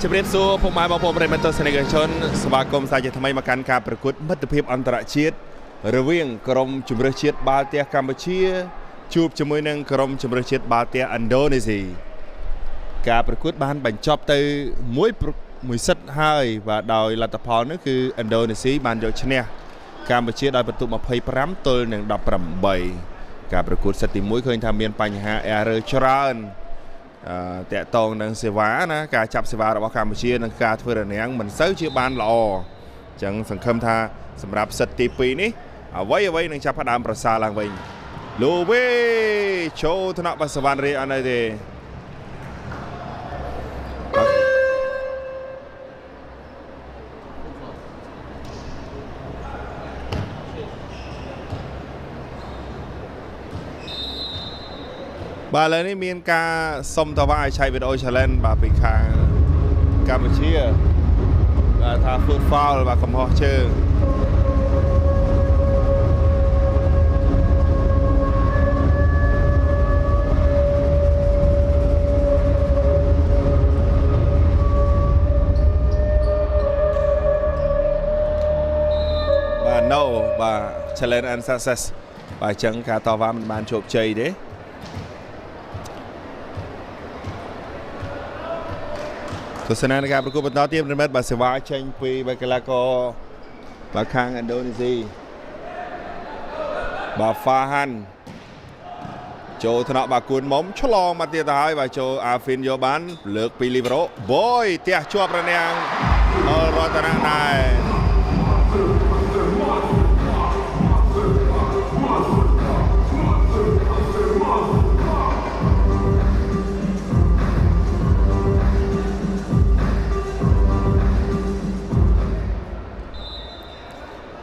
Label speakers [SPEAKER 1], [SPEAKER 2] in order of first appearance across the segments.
[SPEAKER 1] ជម្រាបសួរពុកម៉ែបងប្អូនប្រិយមិត្តទស្សនិកជនស្វាគមន៍សាជាថ្មីមកកាន់ការប្រកួតមិត្តភាពអន្តរជាតិរវាងក្រុមជម្រើសជាតិបាល់ទះកម្ពុជាជួបជាមួយនឹងក្រុមជម្រើសជាតិបាល់ទះឥណ្ឌូនេស៊ីការប្រកួតបានបញ្ចប់ទៅមួយសិតហើយបាទដោយលទ្ធផលនោះគឺឥណ្ឌូនេស៊ីបានយកឈ្នះកម្ពុជាដោយពិន្ទុ25ទល់នឹង18ការប្រកួតសិតទី1ឃើញថាមានបញ្ហា error ច្រើនតាក់ទងនឹងសេវាណាការចាប់សេវារបស់កម្ពុជានិងការធ្វើរនាំងមិនសូវជាបានល្អអញ្ចឹងសង្ឃឹមថាសម្រាប់សិតទី2នេះអ្វីនឹងចាប់ផ្ដើមប្រសើរឡើងវិញលូវីចូលថ្នាក់បសវណ្ណរាជអត់នៅទេបាទឥឡូវនេះមានការសុំតវ៉ាឲ្យឆែកវីដេអូ challenge បាទពីខាងកម្ពុជាបាទថា foot foul បាទកំហុសជើងបាទ no បាទ challenge and success បាទអញ្ចឹងការតវ៉ាមិនបានជោគជ័យទេទស្សនាការប្រកួតបន្តទៀតរិមិតបាទសេវាចេញពីបាកីឡាករបាទខាងឥណ្ឌូនេស៊ីបាទហ្វាហាន់ចូលថ្នាក់បាទគួនមុំឆ្លងមកទៀតទៅហើយបាទចូលអាហ្វីនយកបានលើកពីលីប្រូបូយទះជាប់រនាំងអលរតនាដែរ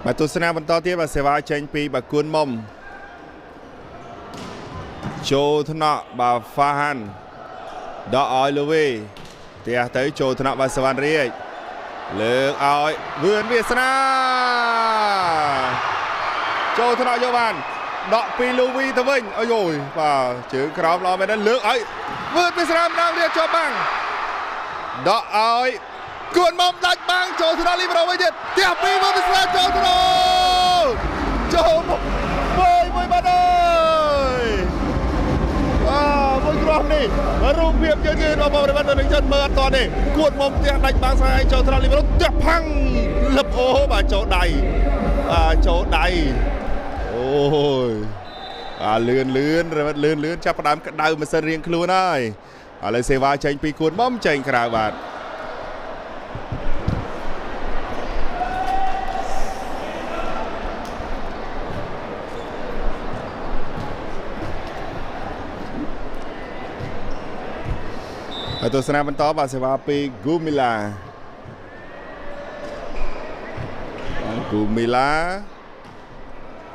[SPEAKER 1] បាទទស្សនាបន្តទៀតបាទសេវាចេញពីបាទគួនមុំចូលថ្នាក់បាទហ្វាហាន់ដកឲ្យលូវីទះទៅចូលថ្នាក់បាទសវណ្ណរាជលើកឲ្យវឿនវាសនាចូលថ្នាក់យកបានដកពីលូវីទៅវិញអើយអូយបាទជើងក្រោមល្អមែនលើកឲ្យវឿនវាសនាម្ដងទៀតជាប់បាំងដកឲ្យគួនមុំដាច់បាំងចូលថ្នាក់លីប្រូវិញទៀតទះពីមកវាស្រាចូលថ្នាក់ចូលមួយបាត់អើយមួយក្រុមនេះរូបភាពយើងរបស់បងប្អូននឹងចិត្តមើលអត់តទេគួនមុំទះដាច់បាំងស្រាយចូលថ្នាក់លីប្រូទះផាំងលឹបអូបាទចូលដៃចូលដៃអូយលឿនចាប់ផ្ដើមក្តៅម៉ាស៊ីនរៀងខ្លួនហើយឥឡូវសេវាចេញពីគួនមុំចេញក្រៅបាទទស្សនាបន្តបាទសេវាពីហ្គូមីឡា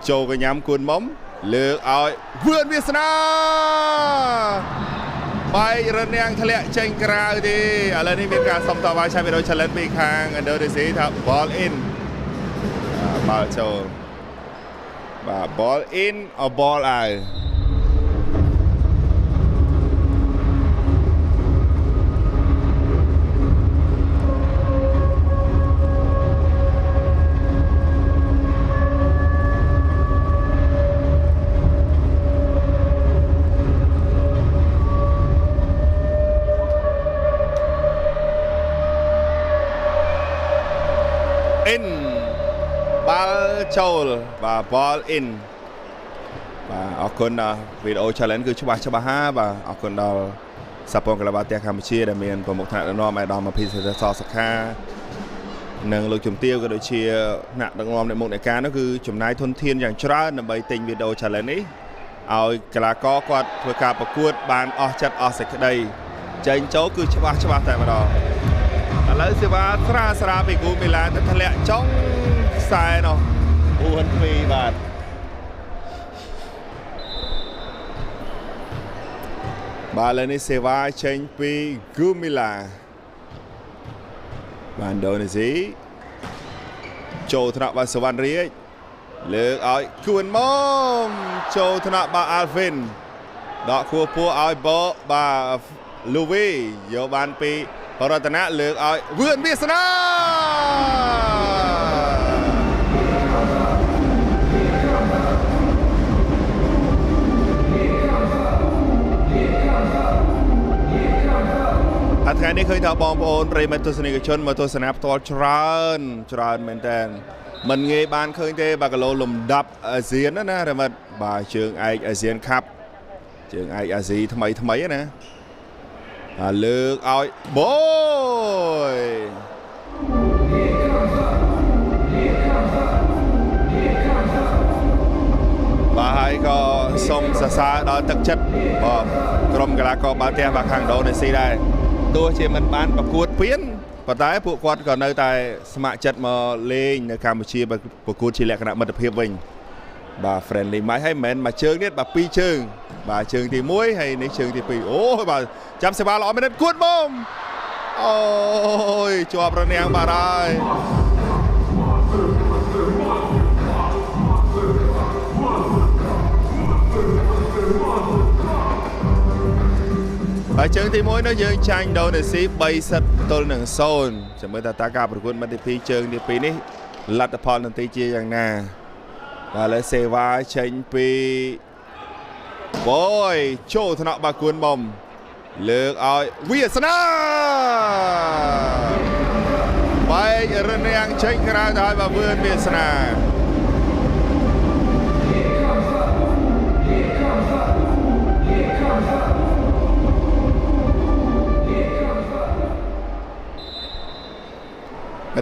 [SPEAKER 1] ចូលកញ្ញាំគួនមុំលើកឲ្យវឿនវាសនាបាយរនាំងធ្លាក់ចេញក្រៅទេឥឡូវនេះមានការសុំតវ៉ាឆាវីដូ challenge ពីខាងឥណ្ឌូនេស៊ីថា ball in បាល់ចូលបាទ ball in or ball outបាល់ចូលបាទ ball in បាទអរគុណដល់វីដេអូ challenge គឺច្បាស់ហាបាទអរគុណដល់សាពងកីឡាបាល់ទះកម្ពុជាដែលមានប្រមុខថ្នាក់ដឹកនាំឯកឧត្តមអភិសិទ្ធ សសុខានិងលោកជំទាវក៏ដូចជាថ្នាក់ដឹកនាំនៃមុខនៃការនោះគឺចំណាយធនធានយ៉ាងច្រើនដើម្បីទិញវីដេអូ challenge នេះឲ្យកីឡាករគាត់ធ្វើការប្រកួតបានអស់ចិត្តអស់សេចក្តីចេញចូលគឺច្បាស់តែម្ដងឥឡូវសេវាស្រាពីគូមីឡាទៅធ្លាក់ចុងខ្សែនោះ4-2បាទបាទឥឡូវនេះសេវាចេញពីគូមីឡាបាទឥណ្ឌូនេស៊ីចូលថ្នាក់បាទសវណ្ណរាជលើកឲ្យគួនមុំចូលថ្នាក់បាទអាល់ហ្វីនដកខួរពោះឲ្យបោបាទលូវីយកបានពី បរតនៈលើកឲ្យវឿនវាសនាថ្ងៃនេះឃើញថាបងប្អូនប្រិយមិត្តទស្សនិកជនមកទស្សនាផ្ទាល់ច្រើនមែនតើមិនងាយបានឃើញទេបាទគីឡូលំដាប់អាស៊ានណារ៉េមិតបាទជើងឯកអាស៊ានខាប់ជើងឯកអាស៊ីថ្មីណាលើកឲ្យបូយបាទហើយក៏សូមសរសើរដល់ទឹកចិត្តបាទក្រុមកីឡាករបាល់ទះបាទខាងឥណ្ឌូនេស៊ីដែរទោះជាមិនបានប្រកួតពៀនប៉ុន្តែពួកគាត់ក៏នៅតែស្ម័គ្រចិត្តមកលេងនៅកម្ពុជាប្រកួតជាលក្ខណៈមិត្តភាពវិញបាទ friendly match ហើយមិនមែនមួយជើងទៀតបាទពីរជើងបាទជើងទី1ហើយនេះជើងទី2អូបាទចាំសេវាល្អមែនគួតបងអូយជាប់រនាំងបាទហើយហើយជើងទី1នោះយើងចាញ់ឥណ្ឌូនេស៊ី3-0ចាំមើលតើការប្រកួតមិត្តភាពជើងទី2នេះលទ្ធផលនន្ទីជាយ៉ាងណាបាទលើសេវាចេញពីបយចូលថ្នាក់បាគួនបំលើកឲ្យវាសនាបែករនាំងចេញក្រៅទៅឲ្យបាទវឿនវាសនា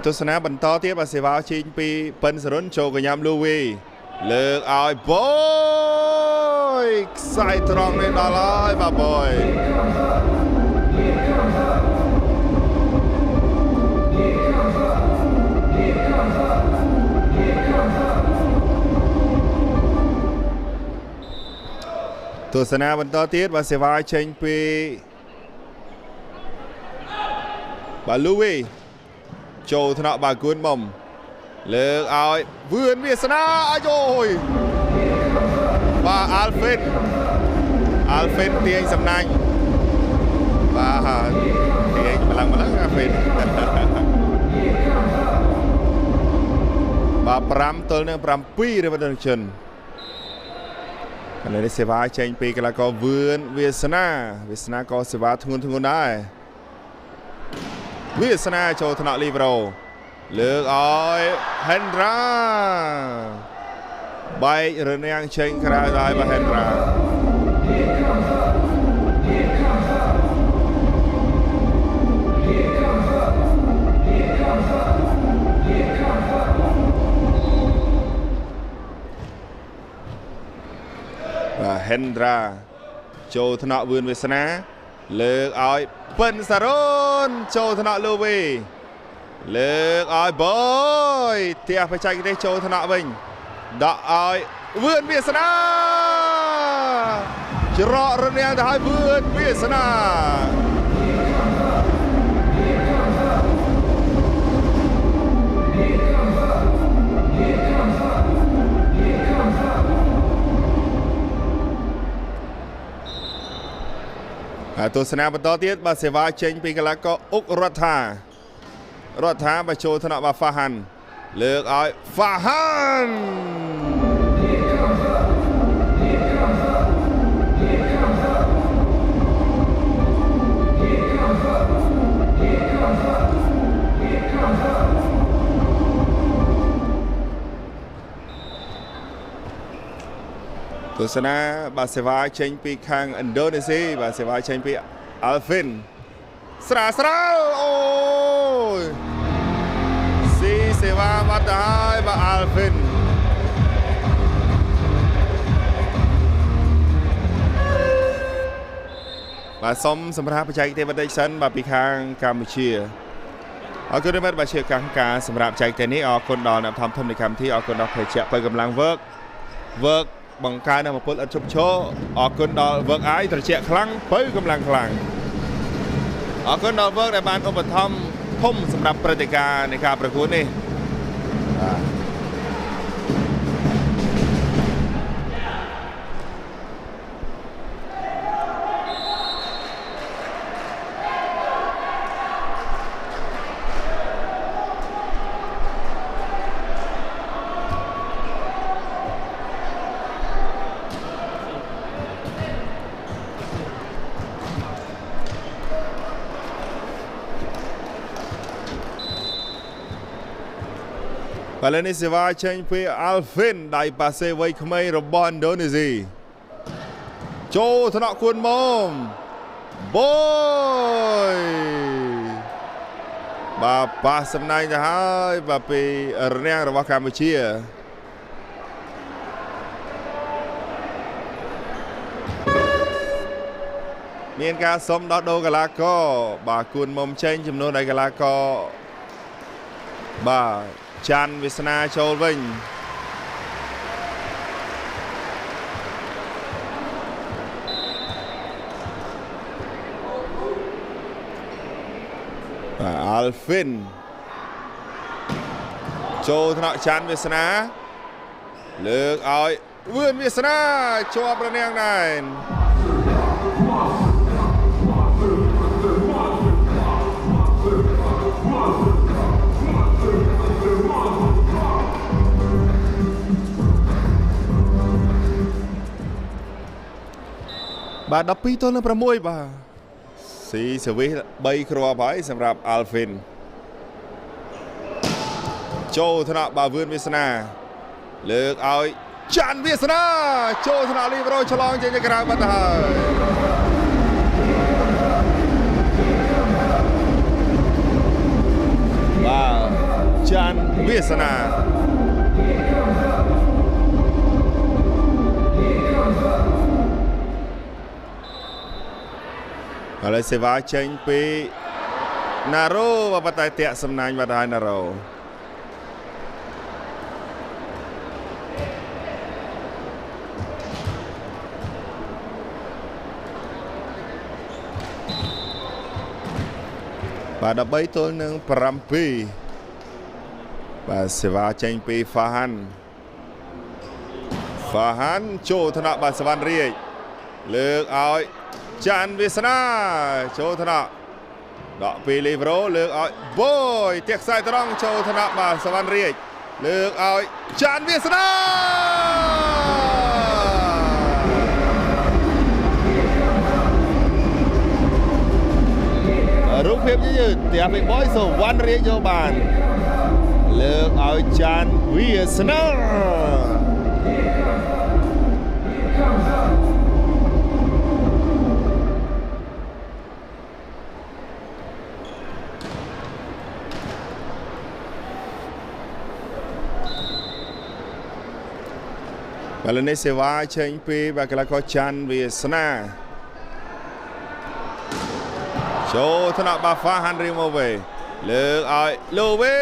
[SPEAKER 1] ទស្សនាបន្តទៀតបាទសេវាចេញពីប៉ិនសរុនចូលកញ្ញាំលូវីលើកឲ្យបយខ្សែត្រង់នេះដល់ហើយបាទបយទស្សនាបន្តទៀតបាទសេវាចេញពីបាទលូវីចូលថ្នាក់បាគួនមុំលើកឲ្យវឿនវាសនាអាយយបាទអាល់ហ្វិនទាញសំណាញ់បាទទាញម្លឹងអាហ្វិនបាទ5-7 របស់ជនឥឡូវនេះសេវាចេញពីកីឡាករវឿនវាសនាក៏សេវាធ្ងន់ដែរវាសនាចូលថ្នាក់លីប្រូលើកឲ្យហេនរ៉ាបែករនាំងចេញក្រៅដល់បាទហេនរ៉ាបាទហេនរ៉ាចូលថ្នាក់វឿនវាសនាលើកឲ្យប៉ិនសារុនចូលថ្នាក់លូវីលើកឲ្យបយផ្ទះបច្ចេកទេសចូលថ្នាក់វិញដកឲ្យវឿនវាសនាច្រករនាំងទៅឲ្យវឿនវាសនាទស្សនាបន្តទៀតបាទសេវាចេញពីកីឡាករអុករដ្ឋាបាទចូលថ្នាក់បាទហ្វាហាន់លើកឲ្យហ្វាហាន់ទស្សនាបាទសេវាចេញពីខាងឥណ្ឌូនេស៊ីបាទសេវាចេញពីអាល់ហ្វិនស្រាលអូយស៊ីសេវាបាត់ទៅហើយបាទអាល់ហ្វិនបាទសូមសម្រាប់បច្ចេកទេសបន្តិចសិនបាទពីខាងកម្ពុជាអរគុណមែនបាទជាការសម្រាប់បច្ចេកទេសនេះអរគុណដល់អ្នកថតនៃកម្មវិធីអរគុណដល់ភេទបើកម្លាំង work បង្កើននូវពលឥតឈប់ឈរអរគុណដល់ work អាយត្រជាក់ខ្លាំងបើកម្លាំងខ្លាំងអរគុណដល់ work ដែលបានឧបត្ថម្ភធំសម្រាប់ព្រឹត្តិការណ៍នៃការប្រកួតនេះ ឥឡូវនេះសេវាចេញពី Alvin ដៃប៉ាសេវ័យក្មេងរបស់ឥណ្ឌូនេស៊ីចូលថ្នាក់គួនមុំបូយបាទប៉ះសំណាញ់ទៅហើយបាទពីរនាំងរបស់កម្ពុជាមានការសុំដោះដូរកីឡាករបាទគួនមុំចេញចំនួនឲ្យកីឡាករបាទច័ន្ទវាសនាចូលវិញAlvin ចូលថ្នាក់ច័ន្ទវាសនាលើកឲ្យវឿនវាសនាជាប់រនាំងដែរបាទ12ទល់នឹង6បាទស៊ីសវិស3គ្រាប់ហើយសម្រាប់ Alvin ចូលថ្នាក់បាទវឿនវាសនាលើកឲ្យច័ន្ទវាសនាចូលថ្នាក់លីប្រូឆ្លងចេញទៅក្រៅបាត់ទៅហើយបាទច័ន្ទវាសនាឥឡូវសេវាចេញពីណារ៉ូបតែតាក់សំណាញ់បាត់ហើយណារ៉ូបាទ13ទល់នឹង7បាទសេវាចេញពីហ្វាហាន់ចូលថ្នាក់បាទសវណ្ណរាជលើកឲ្យច័ន្ទវាសនាចូលថ្នាក់ដកពីលីប្រូលើកឲ្យបូយទាក់ខ្សែត្រង់ចូលថ្នាក់បាទសវណ្ណរាជលើកឲ្យច័ន្ទវាសនារូបភាពយឺតផ្ទះពីបយសវណ្ណរាជយកបានលើកឲ្យច័ន្ទវាសនាឥឡូវនេះសេវាចេញពីបាទកីឡាករច័ន្ទវាសនាចូលថ្នាក់បាទហ្វាហាន់រីម៉ូវេលើកឲ្យលូវេ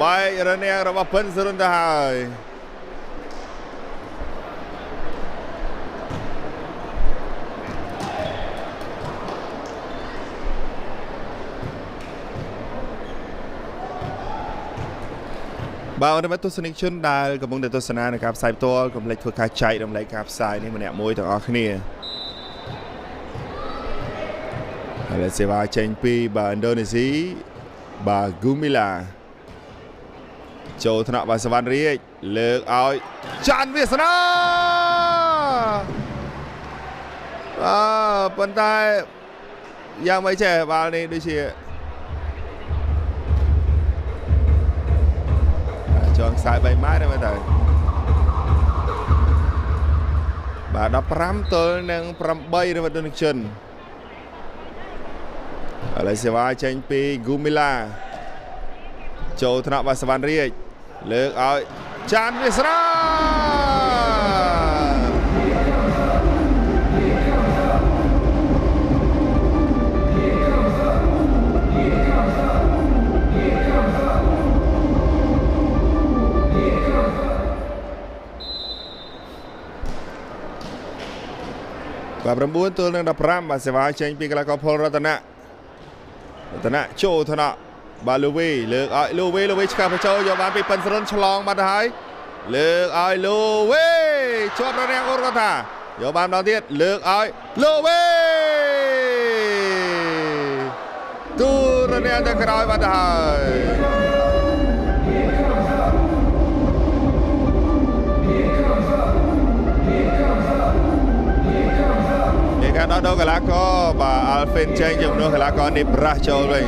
[SPEAKER 1] បាយរនាំងរបស់ពិនសរុនទៅហើយបាទអរគុណទស្សនិកជនដែលកំពុងតែទស្សនានៅការផ្សាយផ្ទាល់កុំភ្លេចធ្វើការចែករំលែកការផ្សាយនេះម្នាក់មួយទាំងអស់គ្នាហើយសេវាចេញពីបាទឥណ្ឌូនេស៊ីបាទហ្គូមីឡាចូលថ្នាក់បាទសវណ្ណរាជលើកឲ្យច័ន្ទវាសនាប៉ុន្តែយ៉ាងម៉េចចេះបាល់នេះដូចជាចងខ្សែ3ម៉ែត្រហ្នឹងទៅបាទ15ទល់នឹង8របស់ទុនជនឥឡូវសេវាចេញពីហ្គូមីឡាចូលថ្នាក់បាទសវណ្ណរាជលើកឲ្យច័ន្ទវាសនាបាទ9ទល់នឹង15បាទសេវាចេញពីកីឡាករផលរតនៈចូលថ្នាក់បាទលូវីលើកឲ្យលូវីឆ្កាប់បញ្ចូលយកបានពីប៉ិនសរុនឆ្លងបាត់ទៅហើយលើកឲ្យលូវីជាប់រនាំងអូរកថាយកបានម្ដងទៀតលើកឲ្យលូវីទូរនាំងទៅក្រោយបាត់ទៅហើយការដោះដូរកីឡាករបាទ Alvin ចេញជំនួសកីឡាករនេះប្រាស់ចូលវិញ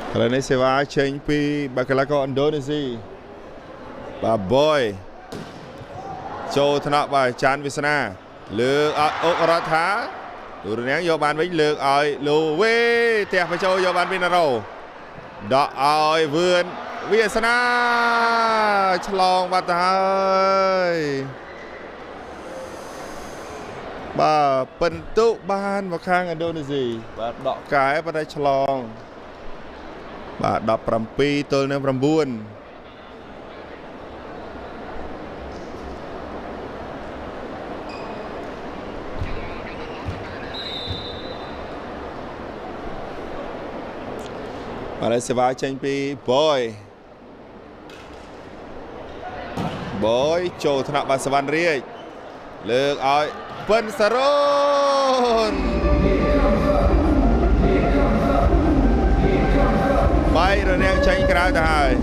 [SPEAKER 1] Kalau ni sewa change pi Bakalako Indonesia. Bà boy. Châu thân bà chán với sana. Lược ốc ra thá. Đủ nén vô bàn với lược ơi lù vê. Tẹp phải châu vô bàn bên nào. Đó ơi vươn. Việt sana. Chlong bà ơi. Bà bần tụ bàn vào khang Indonesia. Bà đọ cái bà đây chlong. Bà đọc rằm pi tôi nên rằm buồn. Bà đây sẽ vào chanh pi boy. Boy châu thân bà sẽ văn riêng. Lược ơi Bân Sà Rôn. Bay rồi nè chanh cái đó thôi.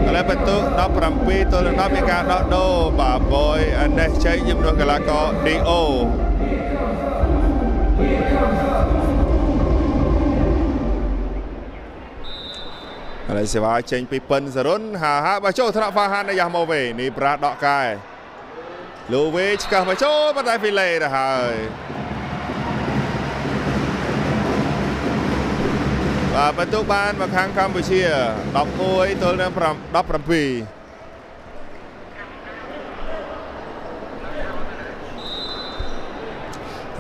[SPEAKER 1] Kalau betul nak perampi tu nak mereka nak do bah boy anda cai jam dua kelako do. Kalau sewa ceng pipen serun ha baca tak faham ayah mau we ni berat dok kai. Lu we cakap baca pada filai dah hai. Bentuk ban và khang Campuchia đọc môi tôi đang đọc rầm bì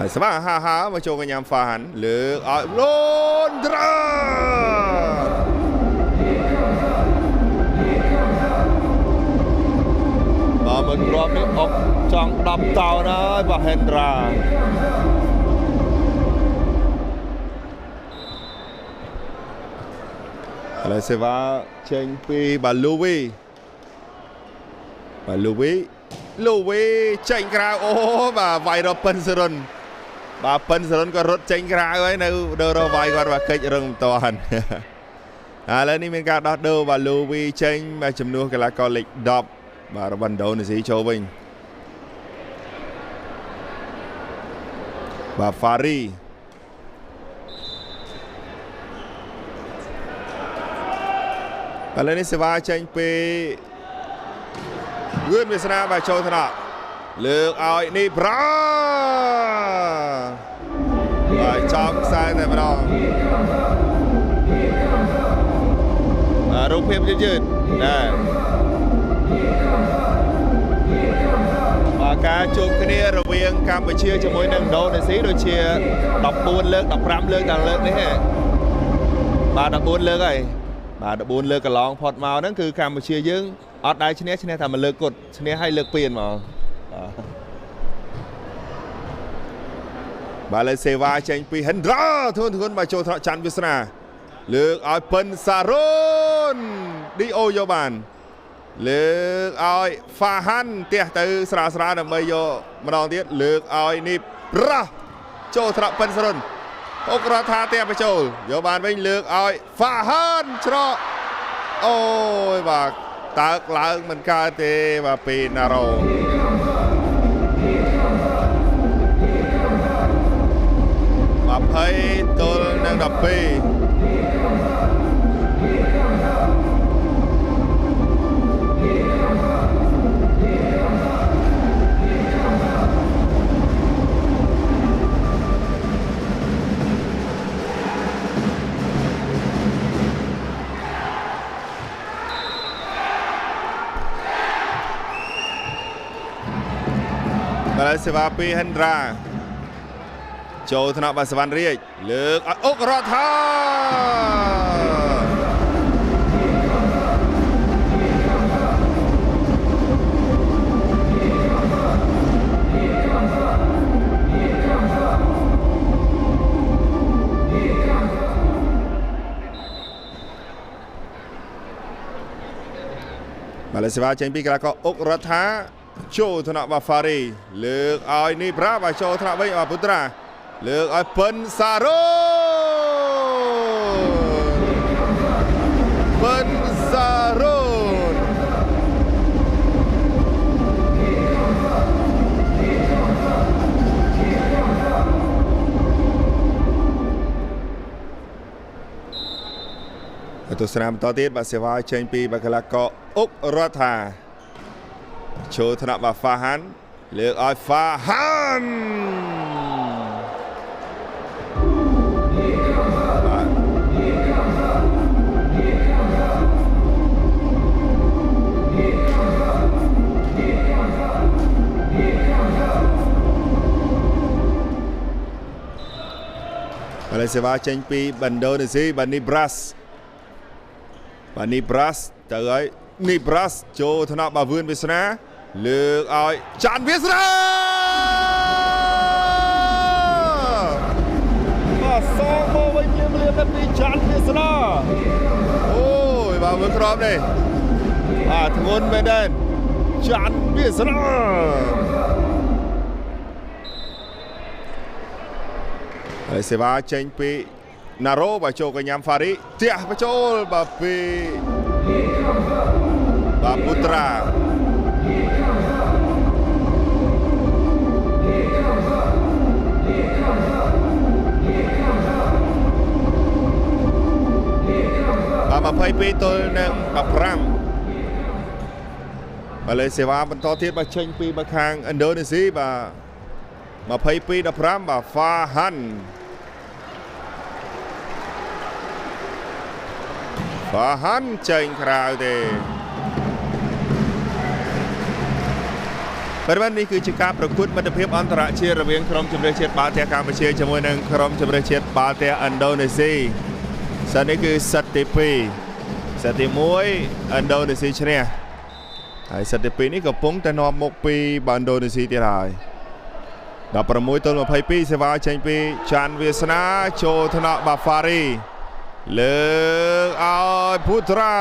[SPEAKER 1] sẽ bắt ha mà cho cái nhằm phá hẳn lược ở Londra và mình rộp nước ốc trong đập tàu đó và Hendra Kalau sewa cheng pi bà Louis. Bà Louis cheng krau ô bà vai ro pen serun. Bà pen serun có rốt cheng krau ấyនៅដល់vaiគាត់bàកិច្ចរឹងមិនតាន់ឥឡូវនេះមានការដោះដូរbà Louisចេញមកជំនួសកីឡាករលេខ10បាទរបស់ឥណ្ឌូនេស៊ីចូលវិញបាទ Fari Kalau ni sewa cheng pi Gươn Việt Nam và châu thân ạ Lược ơi ni bra Rồi trong sai này mà đó Rung phim chứ Nè Và ca chụp cái này rồi viên Campuchia cho mỗi nâng đô này xí đôi chia Đọc 4 លើក 15 លើក ដល់លើកនេះហ៎បាទ14លើកហើយបាទ14លើកកន្លងផុតមកហ្នឹងគឺកម្ពុជាយើងអត់ដែរឈ្នះតែមួយលើកគត់ឈ្នះឲ្យលើក2មកបាទលើសេវាចេញពី Hendra ធួនមកចូលថ្នាក់ច័ន្ទវាសនាលើកឲ្យពិនសារ៉ូន DO យកបានលើកឲ្យ Fahan ទះទៅស្រាលដើម្បីយកម្ដងទៀតលើកឲ្យនេះប្រាស់ចូលថ្នាក់ពិនសារ៉ូនអុករដ្ឋាទេបចូលយកបានវិញលើកឲ្យ Fahan ច្រកអូយបាទតើកឡើងមិនកើតទេបាទពីណារ៉ូ20ទល់នឹង12Balai sewa pi Hendra ចូលថ្នាក់បាសវណ្ណរាជលើកអុករដ្ឋាBalai sewa ចេញពីកីឡាករអុករដ្ឋាចូលថ្នាក់បាហ្វារីលើកឲ្យនេះប្រាស់ចូលថ្នាក់វិញបាទពុត្រាលើកឲ្យពិនសារ៉ូពិនសារ៉ូ ទស្សនាបន្តទៀតបាទសេវាចេញពីបាកាឡាកោអុករដ្ឋាចូលថ្នាក់បាទហ្វាហាន់លើកឲ្យហ្វាហាន់ហើយសេវាចេញពីបណ្ដូនេស៊ីបាទនីប្រាស់ទៅហើយនីប្រាស់ចូលថ្នាក់បាទវឿនវាសនាលើកឲ្យចាន់វាសនាបាទសងមកវិញភ្លាមទៅពីចាន់វាសនាអូយបាទមើលក្រមនេះបាទធ្ងន់មែនទេចាន់វាសនាហើយសេវាចេញពីណារ៉ូបាទចូលកញ្ញាំហ្វារីផ្ទះបញ្ចូលបាទពីបាទពុត្រាបាទ22ទល់នឹង15បាទលើសេវាបន្តទៀតបាទចេញពីបាទខាងឥណ្ឌូនេស៊ីបាទ22-15បាទហ្វាហាន់ចេញក្រៅទេបរិបទនេះគឺជាការប្រកួតមិត្តភាពអន្តរជាតិរវាងក្រុមជម្រើសជាតិបាល់ទះកម្ពុជាជាមួយនឹងក្រុមជម្រើសជាតិបាល់ទះឥណ្ឌូនេស៊ីសិននេះគឺសិតទី2សិតទី1ឥណ្ឌូនេស៊ីឈ្នះហើយសិតទី2នេះកំពុងតែនាំមុខពីឥណ្ឌូនេស៊ីទៀតហើយ16-22សេវាចេញពីចាន់វាសនាចូលថ្នាក់បាហ្វារីលើកឲ្យពុត្រា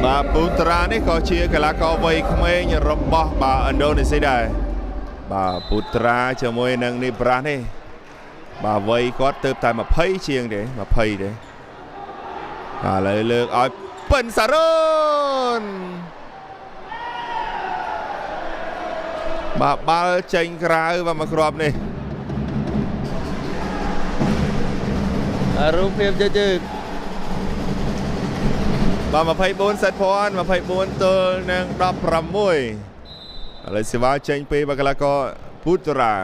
[SPEAKER 1] បាទពុត្រានេះក៏ជាកីឡាករវ័យក្មេងរបស់បាទឥណ្ឌូនេស៊ីដែរបាទពុត្រាជាមួយនឹងនីប្រាស់នេះបាទវ័យគាត់ទៅតែ20ជាងទេ20ទេបាទឥឡូវលើកឲ្យប៉ិនសារ៉ូនបាទបាល់ចេញក្រៅបាទមកគ្រាប់នេះរូបភាពជើងបាទ24សេតភ័ណ្ឌ24ទល់នឹង16ឥឡូវសេវាចេញពីបាកាឡាកោពុត្រា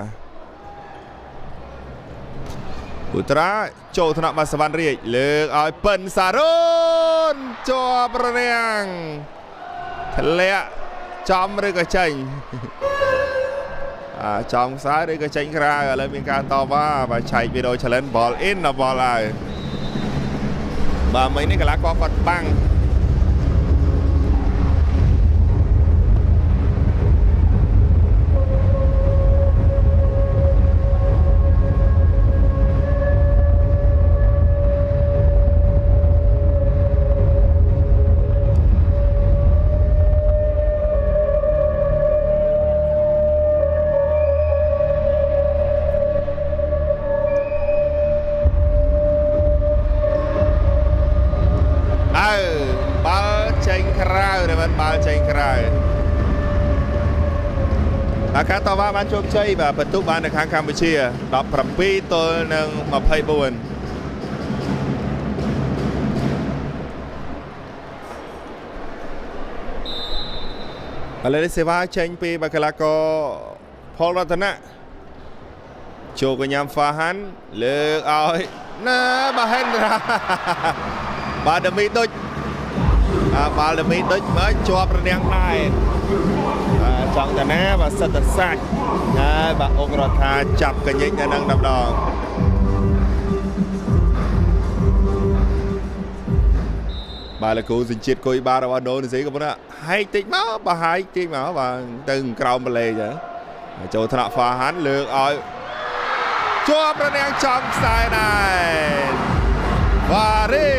[SPEAKER 1] ចូលថ្នាក់បាទសវណ្ណរាជលើកឲ្យប៉ិនសារ៉ូនជាប់រងាំងធ្លាក់ចំឬក៏ចេញចំខ្សែឬក៏ចេញក្រៅឥឡូវមានការតវ៉ាបាទឆែកវីដេអូ challenge ball in ដល់ ball out បាទមិញនេះកីឡាករគាត់បាំងការតវ៉ាបានជោគជ័យបាទបន្ទុកបាននៅខាងកម្ពុជា17ទល់នឹង24ឥឡូវនេះសេវាចេញពីបាកាឡាកោផលរតនៈចូលកញ្ញាំហ្វាហាន់លើកឲ្យណាបាហេនរ៉ាបាទដមីដូចបាល់ដមីដូចមិនជាប់រនាំងដែរចង់តាណាបាទសិតតសាច់ហើយបាទអុករដ្ឋាចាប់កញ្ញិចនៅនឹងម្ដងបាទលោកគ្រូសញ្ជាតិគុយបារបស់ឥណ្ឌូនេស៊ីក៏ប៉ុន្តែហែកតិចមកបាទហែកតិចមកបាទទៅក្រោមបលេចឹងចូលថ្នាក់ហ្វាហាន់លើកឲ្យជាប់រនាំងចំខ្សែដែរវ៉ារី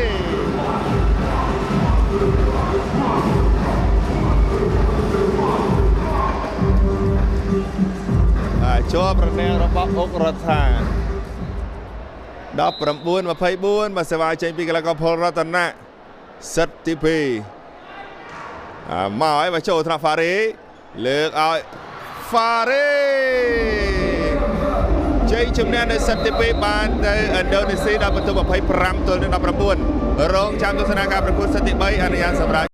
[SPEAKER 1] ជាប់រនាំងរបស់អុករដ្ឋា19-24បាទសេវាចេញពីកីឡាករផលរតនៈសិតទី2មកហើយបាទចូលថ្នាក់ហ្វារីលើកឲ្យ Fare ជ័យជំនះនៅសិតទី2បានទៅឥណ្ឌូនេស៊ីដល់បន្ទុក25-19រងចាំទស្សនាការប្រកួតសិតទី3អនុញ្ញាតសម្រាប់